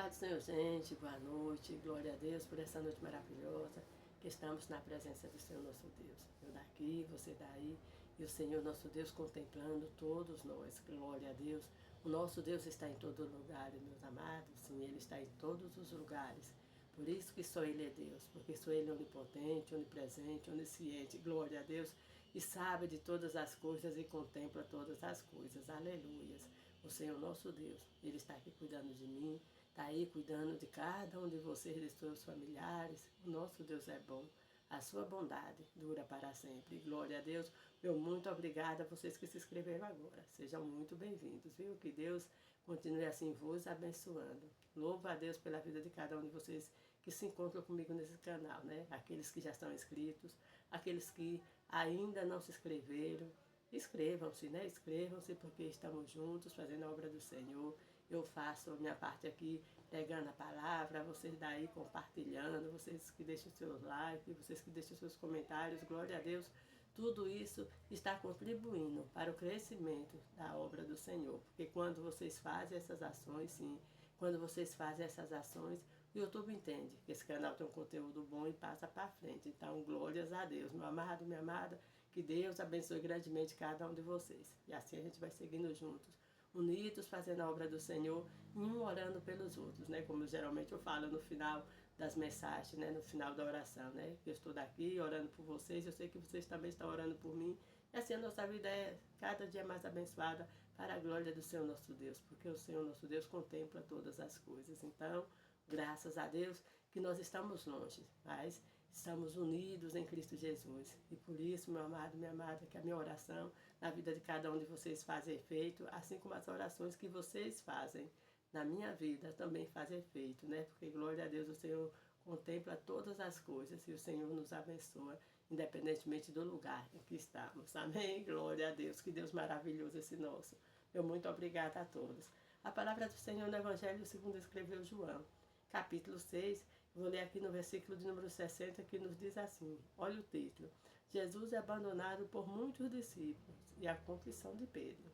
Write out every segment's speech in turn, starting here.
Paz do Senhor, gente, boa noite, glória a Deus por essa noite maravilhosa, que estamos na presença do Senhor nosso Deus. Eu daqui, você daí, e o Senhor nosso Deus contemplando todos nós, glória a Deus. O nosso Deus está em todo lugar, meus amados, sim, Ele está em todos os lugares. Por isso que só Ele é Deus, porque só Ele é onipotente, onipresente, onisciente, glória a Deus, e sabe de todas as coisas e contempla todas as coisas, aleluias. O Senhor nosso Deus, Ele está aqui cuidando de mim, está aí cuidando de cada um de vocês, de seus familiares. O nosso Deus é bom, a sua bondade dura para sempre. Glória a Deus. Meu muito obrigada a vocês que se inscreveram agora. Sejam muito bem-vindos, viu? Que Deus continue assim vos abençoando. Louvo a Deus pela vida de cada um de vocês que se encontram comigo nesse canal, né? Aqueles que já estão inscritos, aqueles que ainda não se inscreveram. Inscrevam-se, né? Inscrevam-se porque estamos juntos fazendo a obra do Senhor. Eu faço a minha parte aqui, pegando a palavra, vocês daí compartilhando, vocês que deixam seus likes, vocês que deixam seus comentários, glória a Deus. Tudo isso está contribuindo para o crescimento da obra do Senhor. Porque quando vocês fazem essas ações, sim, quando vocês fazem essas ações, o YouTube entende que esse canal tem um conteúdo bom e passa para frente. Então, glórias a Deus, meu amado, minha amada, que Deus abençoe grandemente cada um de vocês. E assim a gente vai seguindo juntos, unidos, fazendo a obra do Senhor, e um orando pelos outros, né? Como geralmente eu falo no final das mensagens, né? No final da oração, né? Eu estou daqui orando por vocês, eu sei que vocês também estão orando por mim. E assim a nossa vida é cada dia mais abençoada para a glória do Senhor nosso Deus, porque o Senhor nosso Deus contempla todas as coisas. Então, graças a Deus que nós estamos longe, mas estamos unidos em Cristo Jesus. E por isso, meu amado, minha amada, que a minha oração na vida de cada um de vocês faz efeito, assim como as orações que vocês fazem na minha vida também fazem efeito, né? Porque, glória a Deus, o Senhor contempla todas as coisas e o Senhor nos abençoa, independentemente do lugar em que estamos. Amém? Glória a Deus, que Deus maravilhoso esse nosso. Meu muito obrigada a todos. A palavra do Senhor no Evangelho segundo escreveu João, capítulo 6, vou ler aqui no versículo de número 60, que nos diz assim, olha o título: Jesus é abandonado por muitos discípulos e a confissão de Pedro.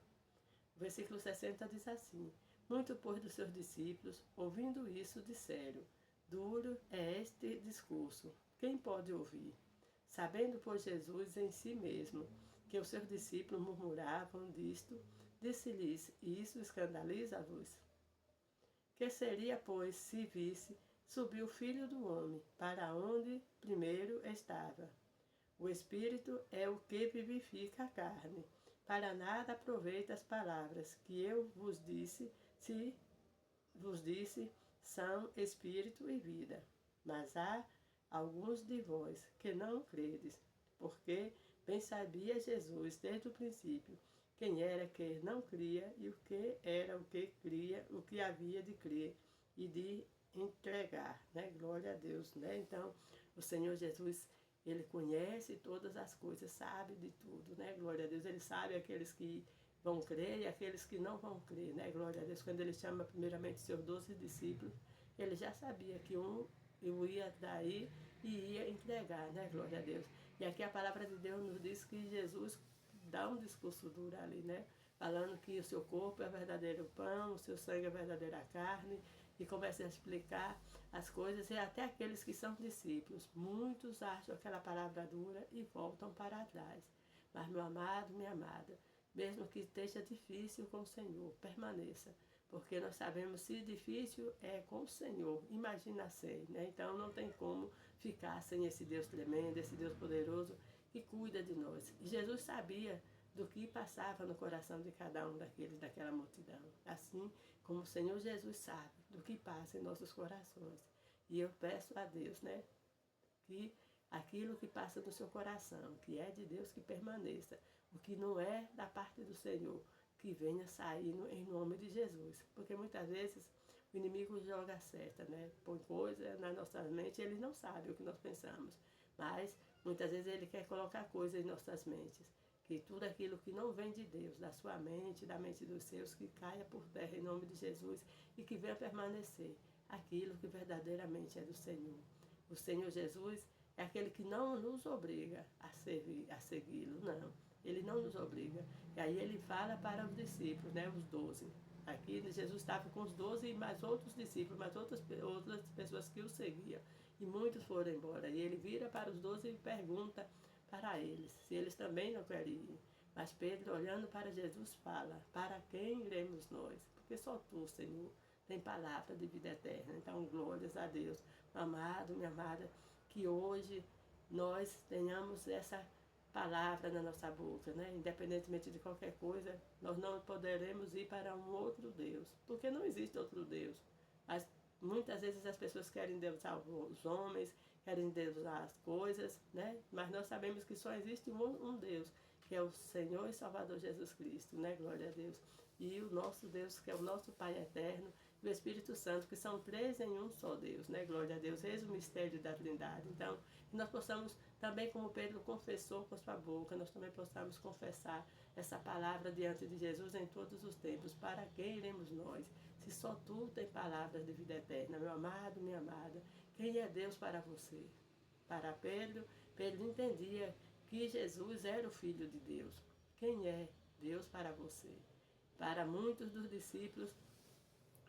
O versículo 60 diz assim: muito, pois, dos seus discípulos, ouvindo isso, disseram: duro é este discurso, quem pode ouvir? Sabendo, pois, Jesus em si mesmo que os seus discípulos murmuravam disto, disse-lhes: isso escandaliza-vos? Que seria, pois, se visse subir o Filho do Homem para onde primeiro estava? O Espírito é o que vivifica a carne. Para nada aproveita as palavras que eu vos disse, se vos disse, são Espírito e vida. Mas há alguns de vós que não credes, porque bem sabia Jesus desde o princípio quem era que não cria e o que era o que cria, o que havia de crer e de entregar, né? Glória a Deus, né? Então, o Senhor Jesus, Ele conhece todas as coisas, sabe de tudo, né? Glória a Deus, Ele sabe aqueles que vão crer e aqueles que não vão crer, né? Glória a Deus, quando Ele chama primeiramente seus 12 discípulos, Ele já sabia que eu ia daí e ia entregar, né? Glória a Deus. E aqui a palavra de Deus nos diz que Jesus dá um discurso duro ali, né? Falando que o seu corpo é verdadeiro pão, o seu sangue é verdadeira carne, e começa a explicar as coisas, e até aqueles que são discípulos, muitos acham aquela palavra dura e voltam para trás. Mas, meu amado, minha amada, mesmo que esteja difícil com o Senhor, permaneça, porque nós sabemos se difícil é com o Senhor, imagina sem, né? Então não tem como ficar sem esse Deus tremendo, esse Deus poderoso que cuida de nós. E Jesus sabia do que passava no coração de cada um daquela multidão. Assim como o Senhor Jesus sabe do que passa em nossos corações. E eu peço a Deus, né, que aquilo que passa no seu coração, que é de Deus, que permaneça. O que não é da parte do Senhor, que venha sair em nome de Jesus. Porque muitas vezes o inimigo joga certa, né? Põe coisa na nossa mente e ele não sabe o que nós pensamos. Mas muitas vezes ele quer colocar coisas em nossas mentes. Que tudo aquilo que não vem de Deus, da sua mente, da mente dos seus, que caia por terra em nome de Jesus e que venha permanecer aquilo que verdadeiramente é do Senhor. O Senhor Jesus é aquele que não nos obriga a segui-lo, não. Ele não nos obriga. E aí ele fala para os discípulos, né, os 12. Aqui Jesus estava com os 12 e mais outros discípulos, mais outras pessoas que o seguiam. E muitos foram embora. E ele vira para os 12 e pergunta para eles se eles também não querem ir. Mas Pedro, olhando para Jesus, fala: para quem iremos nós? Porque só tu, Senhor, tem palavra de vida eterna. Então, glórias a Deus. Meu amado, minha amada, que hoje nós tenhamos essa palavra na nossa boca, né? Independentemente de qualquer coisa, nós não poderemos ir para um outro Deus, porque não existe outro Deus. Muitas vezes as pessoas querem deusar os homens, querem deusar as coisas, né? Mas nós sabemos que só existe um Deus, que é o Senhor e Salvador Jesus Cristo, né? Glória a Deus. E o nosso Deus, que é o nosso Pai eterno, e o Espírito Santo, que são três em um só Deus, né? Glória a Deus. Eis o mistério da Trindade. Então, que nós possamos também, como Pedro confessou com sua boca, nós também possamos confessar essa palavra diante de Jesus em todos os tempos. Para quem iremos nós? Se só tu tem palavras de vida eterna, meu amado, minha amada. Quem é Deus para você? Para Pedro, Pedro entendia que Jesus era o Filho de Deus. Quem é Deus para você? Para muitos dos discípulos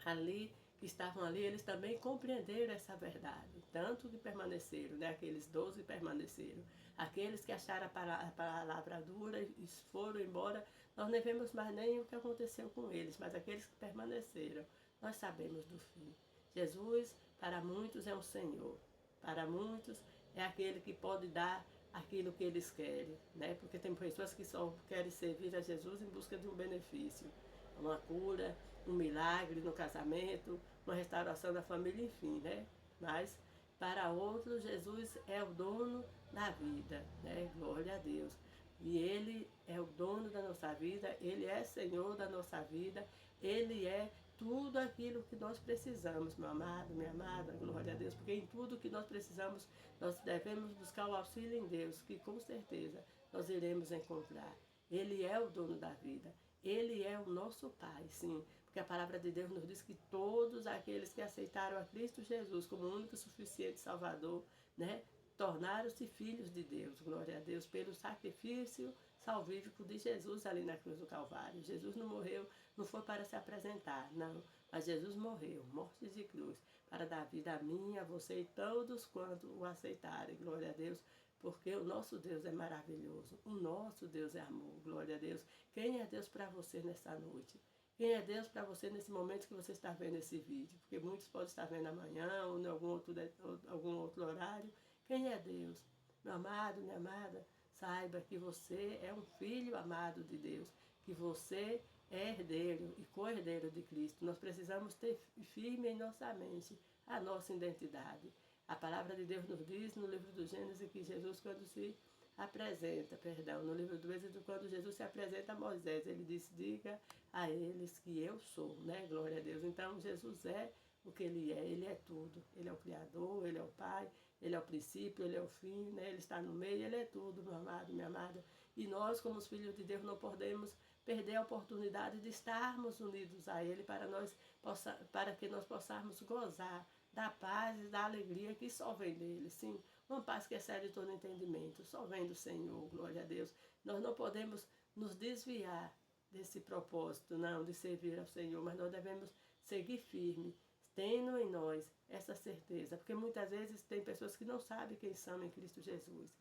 ali, que estavam ali, eles também compreenderam essa verdade. Tanto que permaneceram, né? Aqueles 12 permaneceram. Aqueles que acharam a palavra dura e foram embora, nós não vemos mais nem o que aconteceu com eles, mas aqueles que permaneceram, nós sabemos do fim. Jesus, para muitos, é um Senhor. Para muitos, é aquele que pode dar aquilo que eles querem, né? Porque tem pessoas que só querem servir a Jesus em busca de um benefício, uma cura, um milagre no casamento, uma restauração da família, enfim, né? Mas para outros, Jesus é o dono da vida, né? Glória a Deus. E Ele é o dono da nossa vida, Ele é Senhor da nossa vida, Ele é tudo aquilo que nós precisamos, meu amado, minha amada, glória a Deus, porque em tudo que nós precisamos, nós devemos buscar o auxílio em Deus, que com certeza nós iremos encontrar. Ele é o dono da vida, Ele é o nosso Pai, sim, porque a palavra de Deus nos diz que todos aqueles que aceitaram a Cristo Jesus como o único e suficiente Salvador, né, tornaram-se filhos de Deus, glória a Deus, pelo sacrifício salvífico de Jesus ali na cruz do Calvário. Jesus não morreu, não foi para se apresentar, não, mas Jesus morreu, morte de cruz, para dar vida a mim, a você e todos quanto o aceitarem, glória a Deus, porque o nosso Deus é maravilhoso, o nosso Deus é amor, glória a Deus. Quem é Deus para você nessa noite? Quem é Deus para você nesse momento que você está vendo esse vídeo? Porque muitos podem estar vendo amanhã ou em algum outro horário. Quem é Deus? Meu amado, minha amada, saiba que você é um filho amado de Deus, que você é herdeiro e co-herdeiro de Cristo. Nós precisamos ter firme em nossa mente a nossa identidade. A palavra de Deus nos diz no livro do Gênesis que Jesus, quando se apresenta, no livro do Êxodo, quando Jesus se apresenta a Moisés, ele disse: diga a eles que eu sou, né? Glória a Deus. Então Jesus é o que ele é tudo. Ele é o Criador, ele é o Pai, ele é o princípio, ele é o fim, né? Ele está no meio, ele é tudo, meu amado, minha amada. E nós, como os filhos de Deus, não podemos perder a oportunidade de estarmos unidos a Ele para que nós possamos gozar da paz e da alegria que só vem dele, sim. Uma paz que excede todo entendimento, só vem do Senhor, glória a Deus. Nós não podemos nos desviar desse propósito, não, de servir ao Senhor, mas nós devemos seguir firme, tendo em nós essa certeza, porque muitas vezes tem pessoas que não sabem quem são em Cristo Jesus,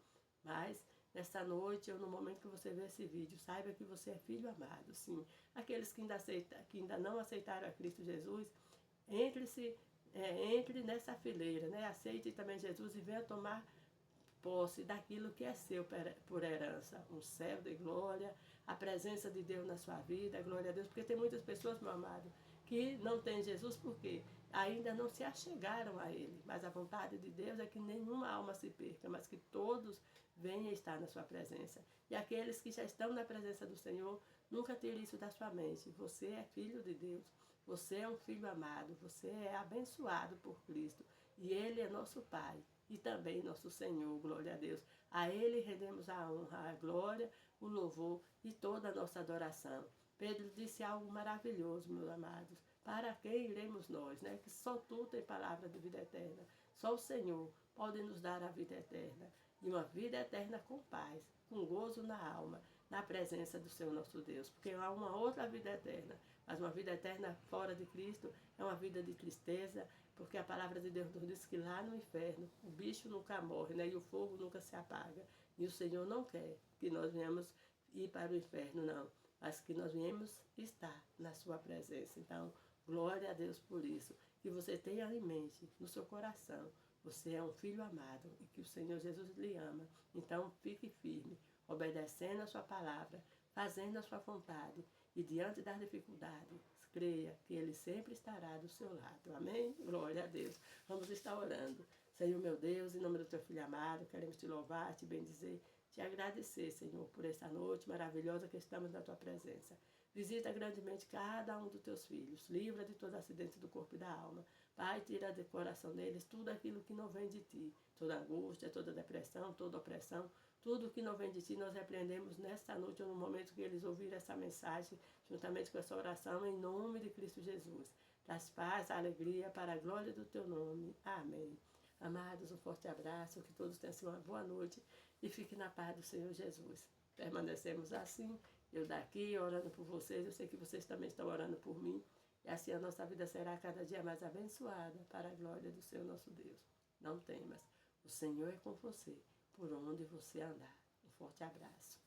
mas nesta noite ou no momento que você vê esse vídeo, saiba que você é filho amado, sim. Aqueles que ainda não aceitaram a Cristo Jesus, entre nessa fileira, né? Aceite também Jesus e venha tomar posse daquilo que é seu por herança, um céu de glória, a presença de Deus na sua vida, glória a Deus, porque tem muitas pessoas, meu amado, que não têm Jesus porque ainda não se achegaram a Ele, mas a vontade de Deus é que nenhuma alma se perca, mas que todos venham estar na sua presença. E aqueles que já estão na presença do Senhor, nunca tire isso da sua mente. Você é filho de Deus, você é um filho amado, você é abençoado por Cristo e Ele é nosso Pai e também nosso Senhor, glória a Deus. A Ele rendemos a honra, a glória, o louvor e toda a nossa adoração. Pedro disse algo maravilhoso, meus amados. Para quem iremos nós, né? Que só tu tem palavra de vida eterna. Só o Senhor pode nos dar a vida eterna. E uma vida eterna com paz, com gozo na alma, na presença do Senhor nosso Deus. Porque há uma outra vida eterna Mas uma vida eterna fora de Cristo é uma vida de tristeza, porque a palavra de Deus nos diz que lá no inferno o bicho nunca morre, né? E o fogo nunca se apaga. E o Senhor não quer que nós venhamos ir para o inferno, não, mas que nós venhamos estar na sua presença. Então, glória a Deus por isso. Que você tenha em mente, no seu coração, você é um filho amado e que o Senhor Jesus lhe ama. Então, fique firme, obedecendo a sua palavra, fazendo a sua vontade e diante das dificuldades, creia que Ele sempre estará do seu lado. Amém? Glória a Deus. Vamos estar orando. Senhor meu Deus, em nome do teu Filho amado, queremos te louvar, te bendizer, te agradecer, Senhor, por essa noite maravilhosa que estamos na tua presença. Visita grandemente cada um dos teus filhos. Livra de todo acidente do corpo e da alma. Pai, tira do coração deles tudo aquilo que não vem de ti. Toda angústia, toda depressão, toda opressão. Tudo que não vem de ti, nós repreendemos nesta noite, ou no momento que eles ouvirem essa mensagem, juntamente com essa oração, em nome de Cristo Jesus. Traz paz, alegria, para a glória do teu nome. Amém. Amados, um forte abraço, que todos tenham uma boa noite e fiquem na paz do Senhor Jesus. Permanecemos assim, eu daqui orando por vocês, eu sei que vocês também estão orando por mim, e assim a nossa vida será cada dia mais abençoada para a glória do Senhor nosso Deus. Não temas, o Senhor é com você, por onde você andar. Um forte abraço.